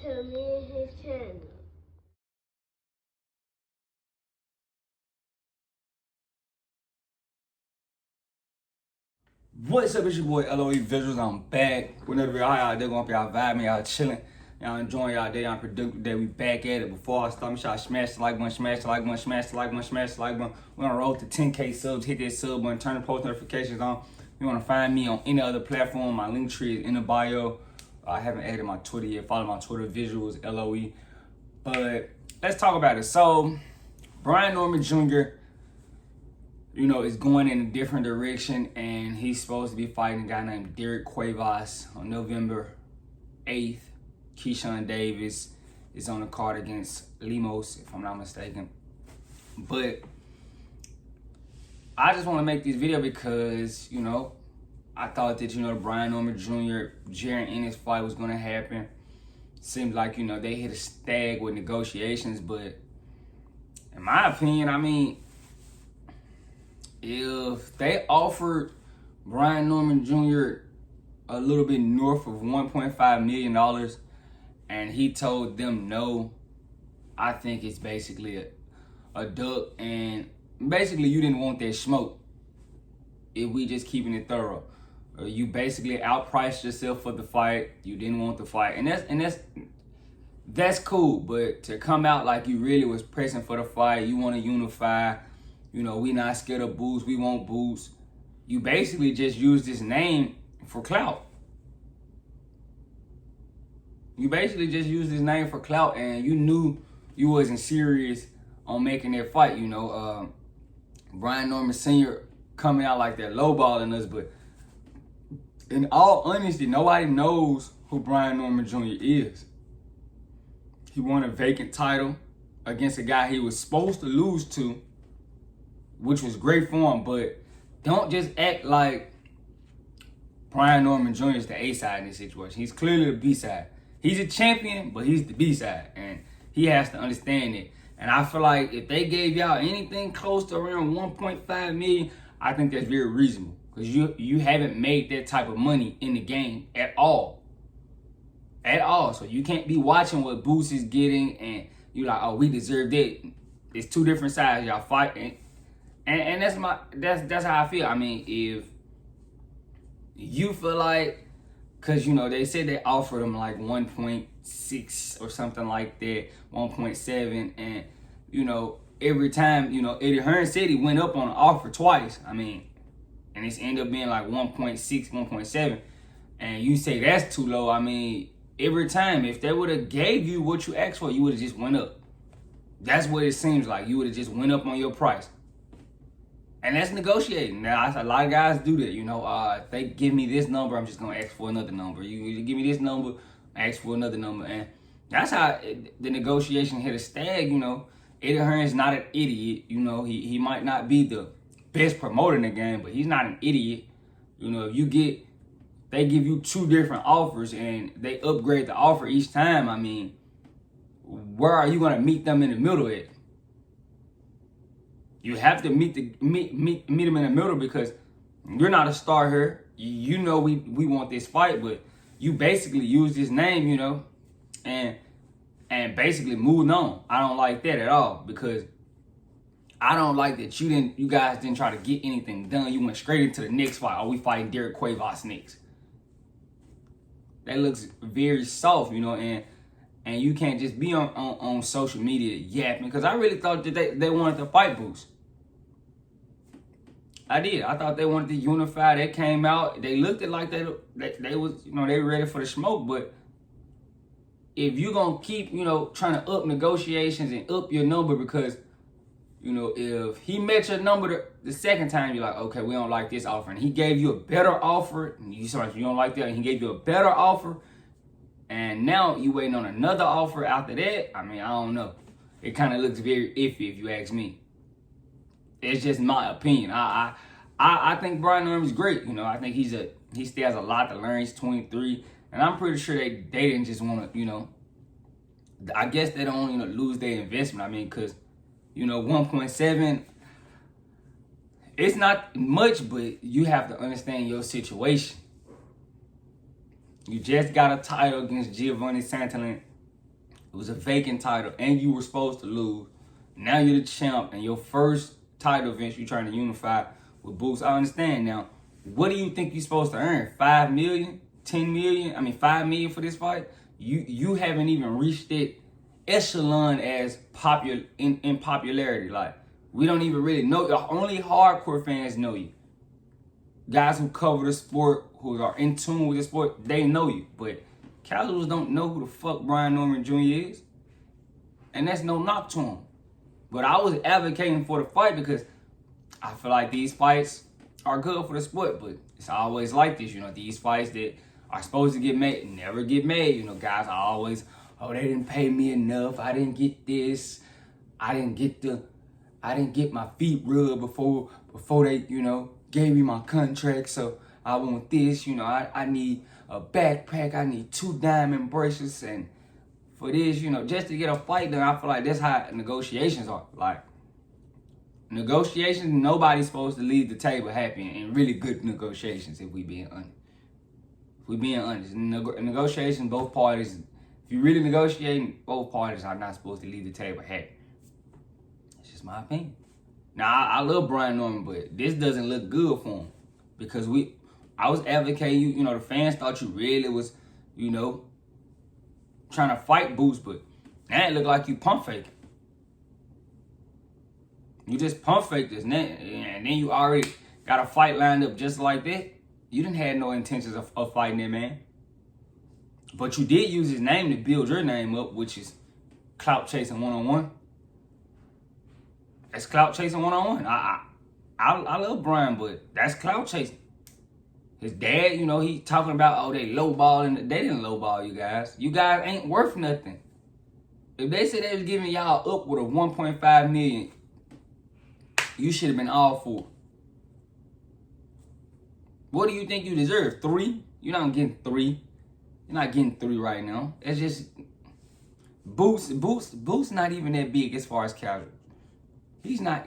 to me and his channel. What's up, it's your boy LOE Visuals. I'm back with another video. How y'all day going? Y'all vibing, y'all chilling, y'all enjoying y'all day, y'all productive day. We back at it. Before I start, make sure I smash the like button, smash the like button, smash the like button, smash the like button. We're on the road to 10K subs. Hit that sub button, turn the post notifications on. If you want to find me on any other platform, my link tree is in the bio. I haven't added my Twitter yet. Follow my Twitter, Visuals LOE. But let's talk about it. So, Brian Norman Jr., is going in a different direction, and he's supposed to be fighting a guy named Derek Cuevas on November 8th. Keyshawn Davis is on the card against Lemos, if I'm not mistaken. But I just want to make this video because, I thought that, the Brian Norman Jr., Jaron Ennis fight was going to happen. Seems like, they hit a snag with negotiations, but in my opinion, if they offered Brian Norman Jr. a little bit north of $1.5 million and he told them no, I think it's basically a duck, and basically you didn't want that smoke. If we just keeping it thorough, you basically outpriced yourself for the fight. You didn't want the fight, and that's cool. But to come out like you really was pressing for the fight, you want to unify. We not scared of boots. We want boots. You basically just used this name for clout. You basically just used this name for clout, and you knew you wasn't serious on making that fight. Brian Norman Sr. coming out like that, lowballing us. But in all honesty, nobody knows who Brian Norman Jr. is. He won a vacant title against a guy he was supposed to lose to, which was great for him, but don't just act like Brian Norman Jr. is the A side in this situation. He's clearly the B side. He's a champion, but he's the B side, and he has to understand it. And I feel like if they gave y'all anything close to around 1.5 million, I think that's very reasonable, because you haven't made that type of money in the game at all. At all. So you can't be watching what Boots is getting and you like, oh, we deserve that. It's two different sides y'all fighting. And that's how I feel. If you feel like, because they said they offered him like 1.6 or something like that, 1.7, and every time Eddie Hearn said he went up on the offer twice. And it's ended up being like 1.6, 1.7, and you say that's too low. Every time, if they would have gave you what you asked for, you would have just went up. That's what it seems like. You would have just went up on your price. And that's negotiating. Now, a lot of guys do that. If they give me this number, I'm just going to ask for another number. You give me this number, ask for another number. And that's how the negotiation hit a stag. Eddie Hearn's not an idiot. He might not be the best promoter in the game, but he's not an idiot. If they give you two different offers and they upgrade the offer each time, where are you going to meet them in the middle at? You have to meet them in the middle, because you're not a star here. We want this fight, but you basically use this name, and basically moved on. I don't like that at all, because I don't like that you guys didn't try to get anything done. You went straight into the next fight. Oh, we fighting Derek Cuevas next. That looks very soft, and you can't just be on social media yapping, because I really thought that they wanted to fight Boost. I did. I thought they wanted to unify. They came out. They looked at like they was, they were ready for the smoke. But if you're going to keep, trying to up negotiations and up your number, because, if he met your number the second time, you're like, okay, we don't like this offer. And he gave you a better offer. And you don't like that. And he gave you a better offer. And now you waiting on another offer after that. I don't know. It kind of looks very iffy, if you ask me. It's just my opinion. I think Brian Norman's great. I think he still has a lot to learn. He's 23, and I'm pretty sure they didn't just want to. I guess they don't want to lose their investment. Because 1.7, it's not much, but you have to understand your situation. You just got a title against Giovanni Santillan It was a vacant title, and you were supposed to lose. Now you're the champ, and your first title event you're trying to unify with Boots. I understand now. What do you think you're supposed to earn? 5 million? 10 million? I mean, 5 million for this fight? You haven't even reached that echelon as popular in popularity. Like, we don't even really know. Only hardcore fans know you. Guys who cover the sport, who are in tune with the sport, they know you. But casuals don't know who the fuck Brian Norman Jr. is. And that's no knock to him. But I was advocating for the fight because I feel like these fights are good for the sport. But it's always like this, these fights that are supposed to get made never get made. Guys are always, oh, they didn't pay me enough. I didn't get this. I didn't get my feet rubbed before they, gave me my contract. So I want this, I need a backpack. I need 2 diamond bracelets. And for this, just to get a fight done, I feel like that's how negotiations are. Like, negotiations, nobody's supposed to leave the table happy in really good negotiations, if we being honest. If we being honest, negotiations, both parties, if you really negotiating, both parties are not supposed to leave the table happy. It's just my opinion. Now, I love Brian Norman, but this doesn't look good for him. Because I was advocating, the fans thought you really was, trying to fight Boots, but now it looked like you pump faking. You just pump fake this, and then you already got a fight lined up just like that. You didn't have no intentions of fighting that man. But you did use his name to build your name up, which is clout chasing one-on-one. That's clout chasing one-on-one. I love Brian, but that's clout chasing. His dad, he talking about, oh, they lowballing. They didn't lowball you guys. You guys ain't worth nothing. If they said they was giving y'all up with a 1.5 million, you should have been all for it. What do you think you deserve? 3? You're not getting 3. You're not getting 3 right now. It's just Boots not even that big as far as casual. He's not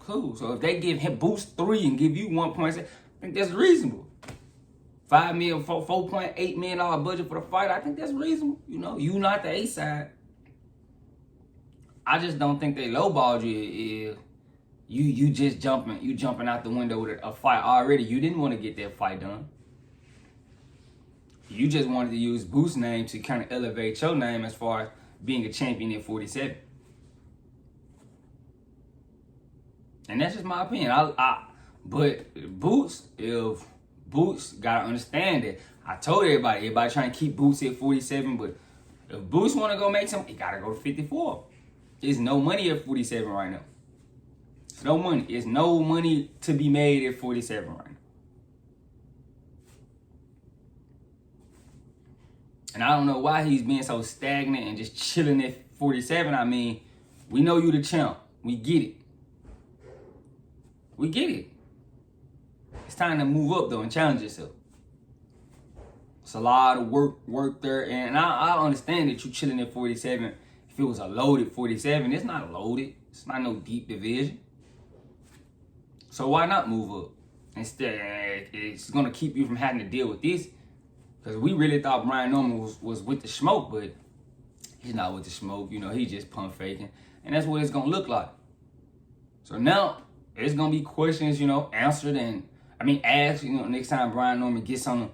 cool. So if they give him Boots 3 and give you 1.6, I think that's reasonable. $5 million, $4.8 million budget for the fight. I think that's reasonable. You not the A side. I just don't think they lowballed you. You just jumping out the window with a fight already. You didn't want to get that fight done. You just wanted to use Boots' name to kind of elevate your name as far as being a champion at 47. And that's just my opinion. But Boots, if Boots gotta understand that. I told everybody trying to keep Boots at 47, but if Boots wanna go make some, he gotta go to 54. There's no money at 47 right now. It's no money. There's no money to be made at 47 right now. And I don't know why he's being so stagnant and just chilling at 47. I mean, we know you the champ. We get it. We get it. It's time to move up, though, and challenge yourself. It's a lot of work there. And I understand that you chilling at 47. If it was a loaded 47, it's not loaded. It's not no deep division. So why not move up? Instead, it's going to keep you from having to deal with this. Because we really thought Brian Norman was with the smoke, but he's not with the smoke. He's just pump faking. And that's what it's going to look like. So now, it's going to be questions, answered and, asked, next time Brian Norman gets on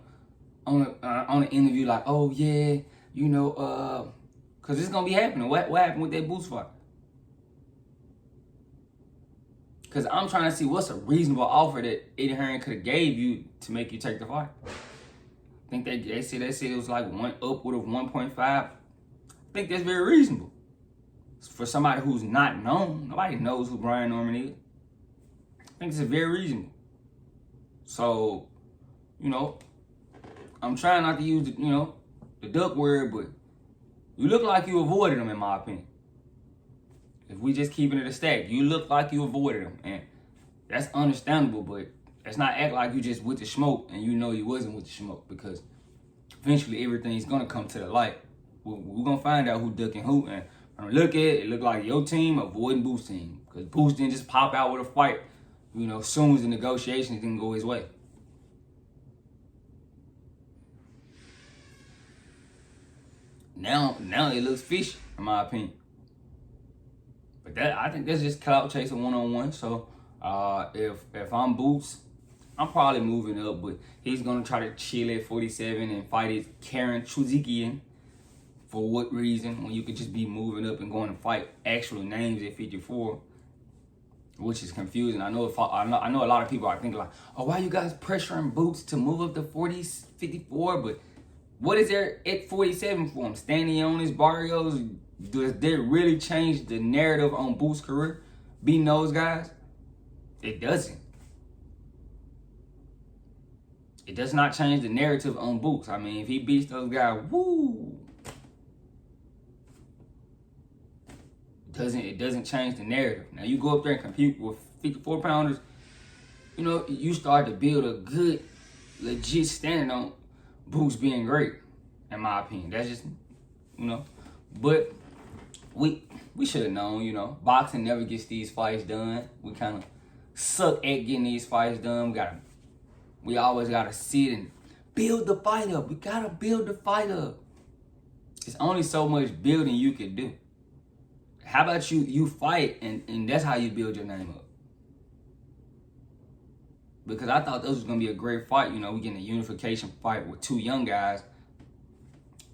an interview like, oh, yeah, because it's going to be happening. What happened with that Boots fight? Because I'm trying to see what's a reasonable offer that Eddie Hearn could have gave you to make you take the fight. I think they said it was like one upward of 1.5. I think that's very reasonable. For somebody who's not known, nobody knows who Brian Norman is. I think it's very reasonable. So, I'm trying not to use the duck word, but you look like you avoided him, in my opinion. If we just keeping it a stack, you look like you avoided him, and that's understandable. But let's not act like you just with the smoke and you wasn't with the smoke, because eventually everything's gonna come to the light. We're gonna find out who ducking who, and when we look at it, it looked like your team avoiding Boots' team, because Boots didn't just pop out with a fight. As soon as the negotiations didn't go his way. Now it looks fishy, in my opinion. But I think that's just clout chasing 1-on-1. So if I'm Boots, I'm probably moving up, but he's gonna try to chill at 47 and fight his Karen Chuzikian. For what reason? When you could just be moving up and going to fight actual names at 54, which is confusing. I know a lot of people are thinking like, oh, why you guys pressuring Boots to move up to 54? But what is there at 47 for him? Standing on his barrios, does that really change the narrative on Boots' career? Beating those guys? It doesn't. It does not change the narrative on Boots. I mean, if he beats those guys, woo. It doesn't change the narrative. Now you go up there and compete with 54 pounders, you know, you start to build a good, legit standard on Boots being great, in my opinion. That's just, you know, but we should have known, you know, boxing never gets these fights done. We kind of suck at getting these fights done. We always gotta sit and build the fight up. We gotta build the fight up. It's only so much building you can do. How about you fight and that's how you build your name up? Because I thought this was gonna be a great fight. You know, we getting a unification fight with two young guys.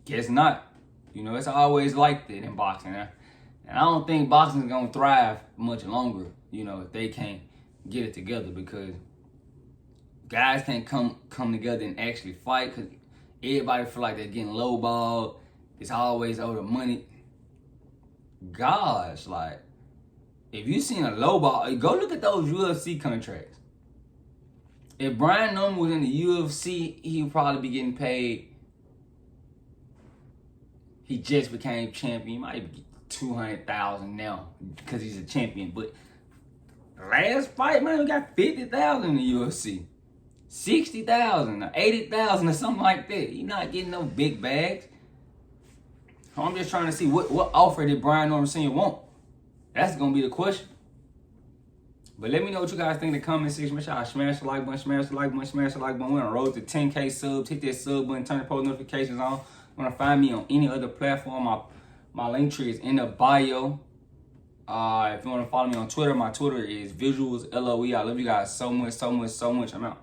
Guess not. You know, it's always like that in boxing. And I don't think boxing is gonna thrive much longer, you know, if they can't get it together, because guys can't come together and actually fight, because everybody feel like they're getting lowballed. It's always over the money. Gosh, like, if you seen a lowball, go look at those UFC contracts. If Brian Norman was in the UFC, he would probably be getting paid. He just became champion. He might be $200,000 now because he's a champion. But last fight, man, we got $50,000 in the UFC, $60,000, or $80,000, or something like that. He's not getting no big bags. I'm just trying to see what offer did Brian Norman Sr. want? That's going to be the question. But let me know what you guys think in the comment section. Make sure y'all smash the like button, smash the like button, smash the like button. We're on the road to 10K subs. Hit that sub button, turn the post notifications on. Want to find me on any other platform, my link tree is in the bio. If you want to follow me on Twitter, my Twitter is visuals LOE. I love you guys so much, so much, so much. I'm out.